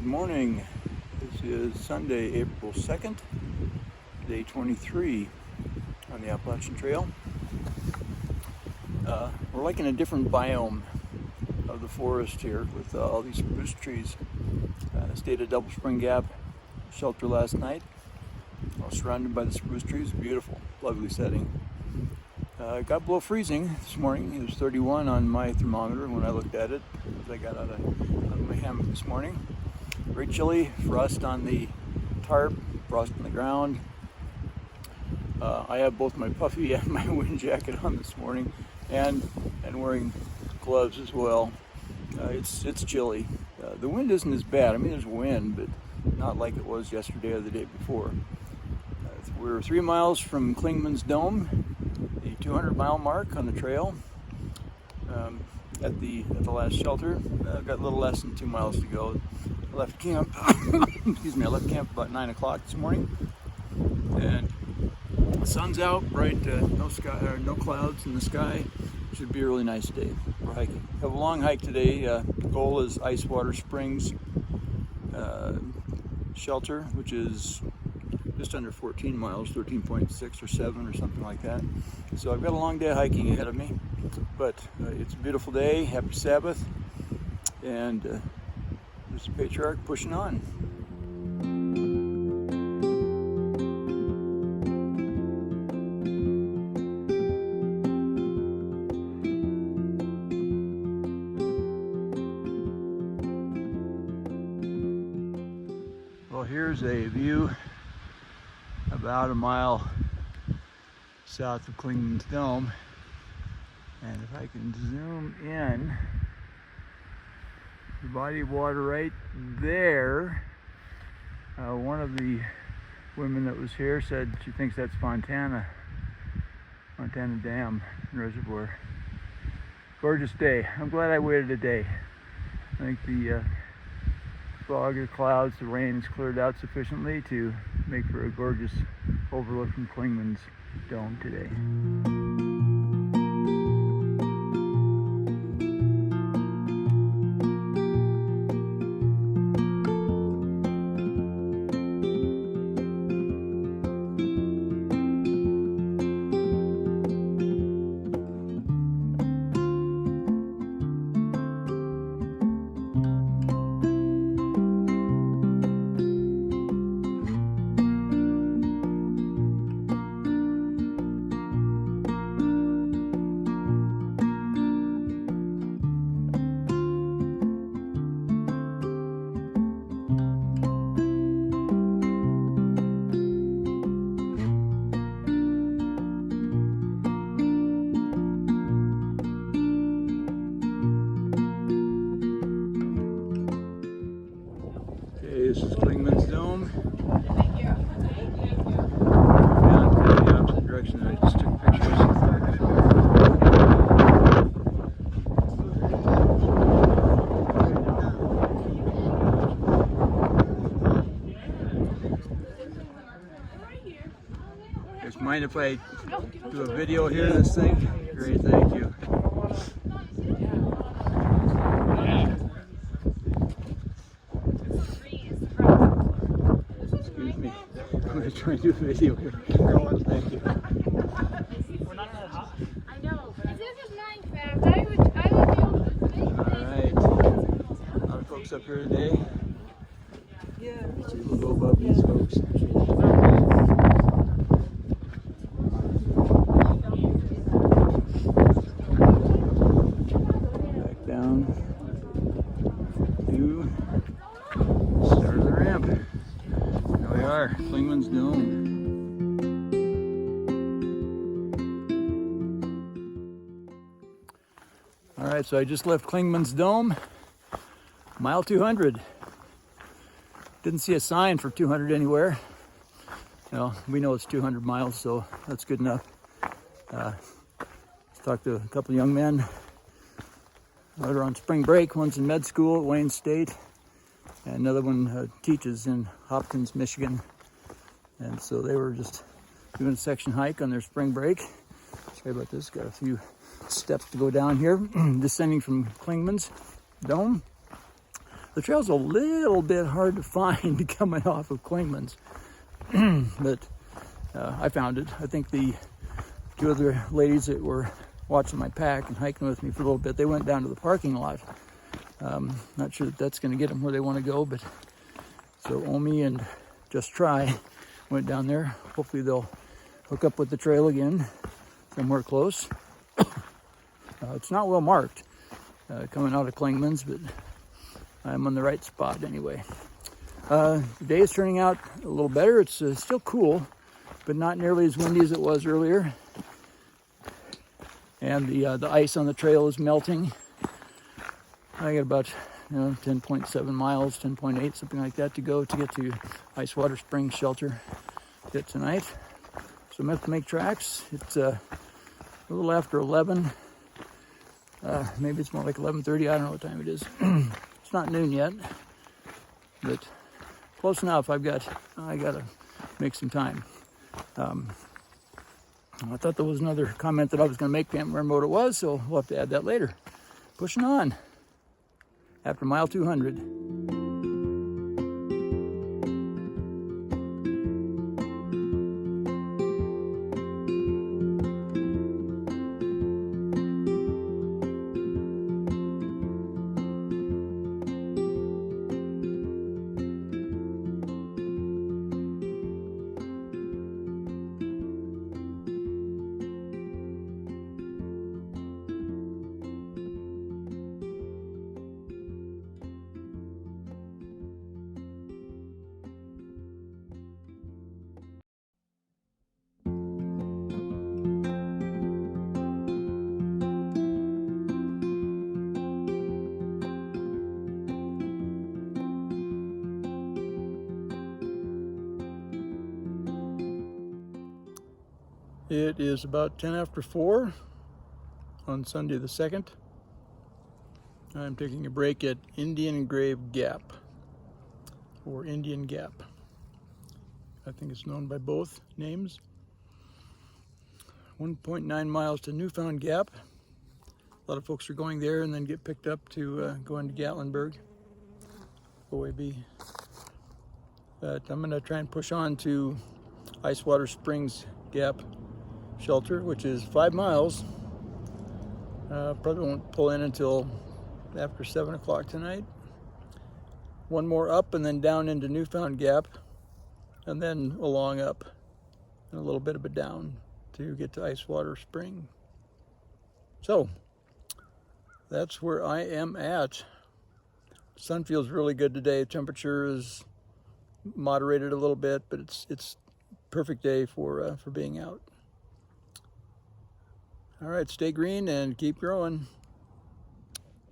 Good morning. This is Sunday, April 2nd, day 23 on the Appalachian Trail. We're like in a different biome of the forest here with all these spruce trees. I stayed at Doubleback Spring Gap Shelter last night. I was surrounded by the spruce trees. Beautiful, lovely setting. It got below freezing this morning. It was 31 on my thermometer when I looked at it as I got out of my hammock this morning. Very chilly, frost on the tarp, frost on the ground. I have both my puffy and my wind jacket on this morning, and wearing gloves as well. It's chilly. The wind isn't as bad. I mean, there's wind, but not like it was yesterday or the day before. We're 3 miles from Clingman's Dome, the 200-mile mark on the trail. At the last shelter, I've got a little less than 2 miles to go. I left camp. Excuse me. I left camp about 9 o'clock this morning, and the sun's out, bright. No clouds in the sky. Should be a really nice day for hiking. Have a long hike today. The goal is Icewater Springs Shelter, which is just under 14 miles, 13.6 or 7 or something like that. So I've got a long day of hiking ahead of me, but it's a beautiful day. Happy Sabbath, and there's the patriarch pushing on. Well, here's a view about a mile south of Clingman's Dome, and if I can zoom in, the body of water right there. One of the women that was here said she thinks that's Montana Dam and Reservoir. Gorgeous day. I'm glad I waited a day. I think the fog, the clouds, the rain has cleared out sufficiently to make for a gorgeous overlook from Clingman's Dome today. This is Clingman's Dome. Down in the opposite direction that I just took pictures. Just mind if I do a video here of this thing? Great, thank you. I'm going to try and do a video here. Thank you. We're not that hot. I know. This is Minecraft. I would do it. Alright. A lot of folks up here today. Yeah. So we'll go above these folks. Back down to start of the ramp. There we are, Clingman's Dome. Alright, so I just left Clingman's Dome, mile 200. Didn't see a sign for 200 anywhere. Well, we know it's 200 miles, so that's good enough. Talked to a couple of young men that are on spring break. One's in med school at Wayne State, and another one teaches in Hopkins, Michigan. And so they were just doing a section hike on their spring break. Sorry about this, got a few steps to go down here, descending from Clingman's Dome. The trail's a little bit hard to find coming off of Clingman's, but I found it. I think the two other ladies that were watching my pack and hiking with me for a little bit, they went down to the parking lot. Not sure that that's going to get them where they want to go, but so Omi and Just Try went down there. Hopefully they'll hook up with the trail again somewhere close. It's not well marked coming out of Clingman's, but I'm on the right spot anyway. The day is turning out a little better. It's still cool, but not nearly as windy as it was earlier. And the ice on the trail is melting. I got about 10.7 miles, 10.8, something like that to go to get to Icewater Spring Shelter yet tonight. So I'm going to have to make tracks. It's a little after 11. Maybe it's more like 11:30. I don't know what time it is. It's not noon yet, but close enough. I got to make some time. I thought there was another comment that I was going to make. Can't remember what it was, so we'll have to add that later. Pushing on after mile 200. It is about 10 after 4 on Sunday the 2nd. I'm taking a break at Indian Grave Gap, or Indian Gap. I think it's known by both names. 1.9 miles to Newfound Gap. A lot of folks are going there and then get picked up to go into Gatlinburg, OAB. But I'm going to try and push on to Icewater Springs Gap Shelter, which is 5 miles. Probably won't pull in until after 7 o'clock tonight. One more up and then down into Newfound Gap, and then along up and a little bit of a down to get to Icewater Spring. So that's where I am at. Sun feels really good today. Temperature is moderated a little bit, but it's perfect day for being out. All right, stay green and keep growing.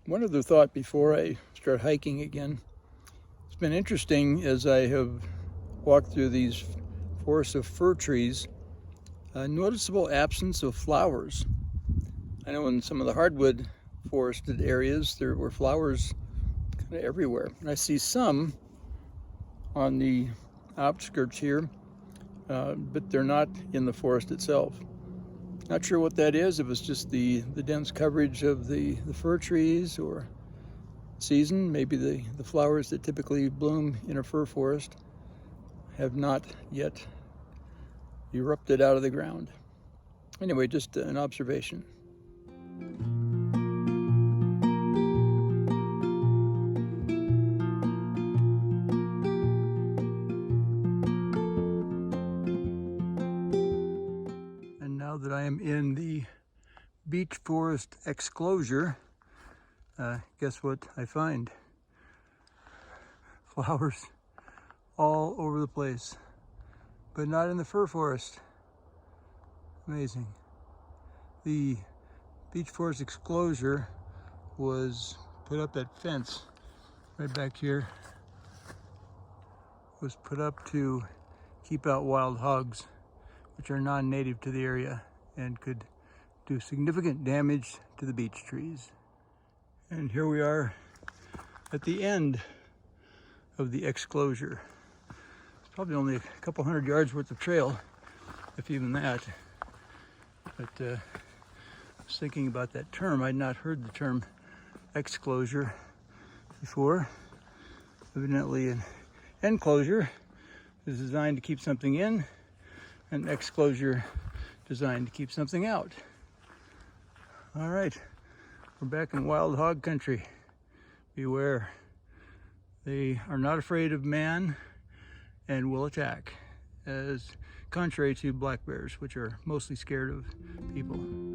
One other thought before I start hiking again. It's been interesting as I have walked through these forests of fir trees, a noticeable absence of flowers. I know in some of the hardwood forested areas there were flowers kind of everywhere. And I see some on the outskirts here, but they're not in the forest itself. Not sure what that is, if it's just the dense coverage of the fir trees or season. Maybe the flowers that typically bloom in a fir forest have not yet erupted out of the ground. Anyway, just an observation. Now that I am in the beech forest exclosure, guess what I find? Flowers all over the place, but not in the fir forest. Amazing. The beech forest exclosure was put up, that fence right back here was put up to keep out wild hogs, which are non-native to the area and could do significant damage to the beech trees. And here we are at the end of the exclosure. It's probably only a couple hundred yards worth of trail, if even that. But I was thinking about that term. I'd not heard the term exclosure before. Evidently an enclosure is designed to keep something in, and an exclosure designed to keep something out. All right, we're back in wild hog country. Beware. They are not afraid of man and will attack, as contrary to black bears, which are mostly scared of people.